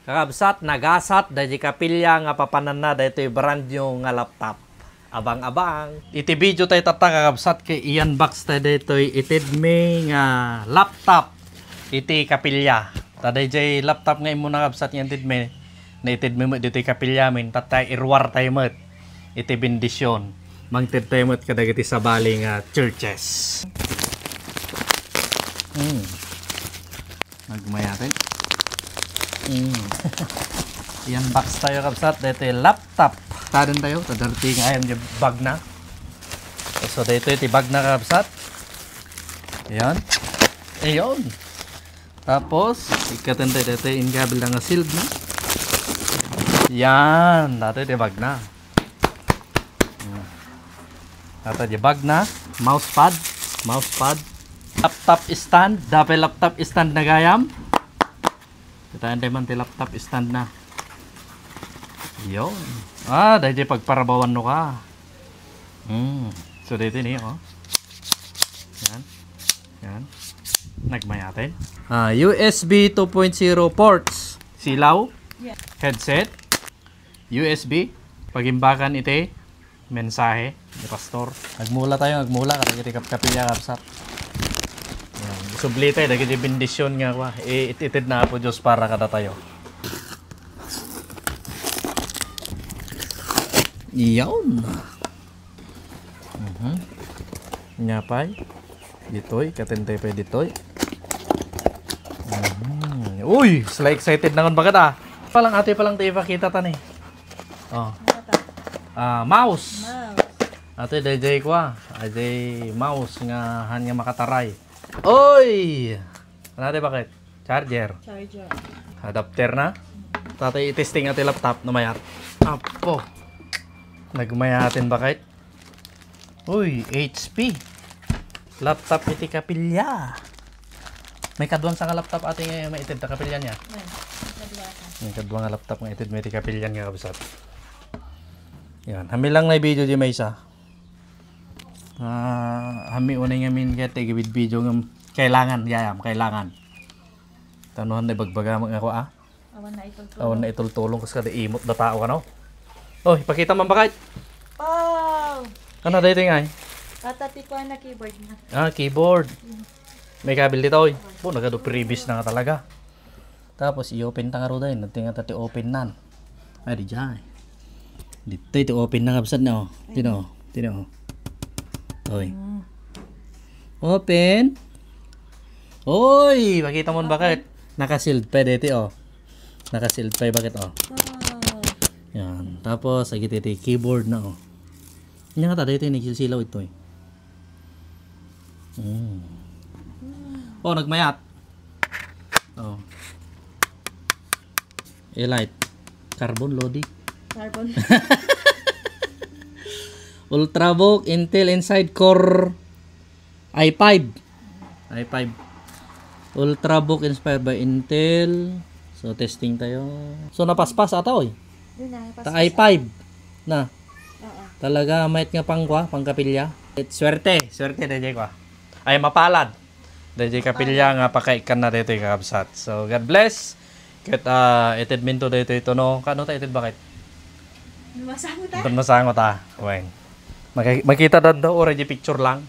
Kakabsat, nagasat, dahil kapilya nga papanan na, dahil ito'y brand new nga laptop. Abang-abang. Iti video tayo tata kakabsat kay Ian Box tayo dito'y itid may nga laptop. Iti kapilya. Taday jay laptop nga imo nakabsat nga itid may na itid may mo dito'y kapilya min. Tatay irwar tayo mo. Iti bendisyon. Mangtid tayo mo kadagiti sa bali nga churches. Nagmayatin. Yan box tayo kapsat. Dito yung laptop. Tadan tayo. Tadarting ayam yung bag na. So dito yung bag na kapsat. Ayan. Ayan. Tapos ikatan tayo dito yung gabil na nga sealed na. Yan. Dito yung bag na. Dito yung bag na. Mousepad. Mousepad. Laptop stand. Dapat laptop stand na gayam. Kita tayo man ti laptop stand na. Yun. Dahil pagparabawan no ka. So dito ni oh. Yan. Yan. Nagmayatin. USB 2.0 ports. Silaw. Yeah. Headset. USB. Pagimbakan ite. Mensahe ni pastor. Nagmula tayo, nagmula kasi kapilya kapsat. Sublite dagi di bendisyon nga kwa. Ititid na po Diyos para kada tayo. Iyon. Nyapay. Ditoy, katentay pa ditoy. Uy, sila excited na ngon bagad Palang ate palang tayo pakita tan eh. Oh. Mouse. Ate dayjay kwa. Ajay mouse nga hanya makataray. Oy! Ano natin bakit? Charger. Charger. Adapter na. Tatay i-testing natin laptop na mayat. Apo. Nagmayatin bakit? Uy, HP. Laptop iti kapilya. May kadwang sa nga laptop ating maitid na kapilya niya. May kadwang nga laptop nga itid may iti kapilya nga kabisat. Yan. Hamilang na video di may isa. Hami unay nga min kaya tigibid video ng kailangan yayam, kailangan tanuhan na bagbaga mga ako awan na itultulong kasi kada imot na tao ka no. Oh, ipakita man bakit ano dito nga Tatati ko na keyboard na keyboard may kabil dito oy nagado previous na nga talaga tapos i-open ta nga ro dahil natinga tati open nan ay di dyan dito ito open na kapsat na tino oy. Open. Oy, makita mo bakit? Naka-sealed pa dito Naka-sealed pa bakit Yan. Tapos agi dito keyboard na Nya nga dito ni silaw ito nagmayat. Elite. Carbon loading. Carbon. Ultrabook Intel Inside Core i5 Ultrabook inspired by Intel. So testing tayo. So napaspas ata ta i5 na talaga mait nga pang kapilya. Swerte dayjay kwa ay mapalad dayjay kapilya nga pakaikan na dito kakabsat. So God bless ket itid minto dito ito no kano ta itid bakit masangot masangot wen makita daw already picture lang.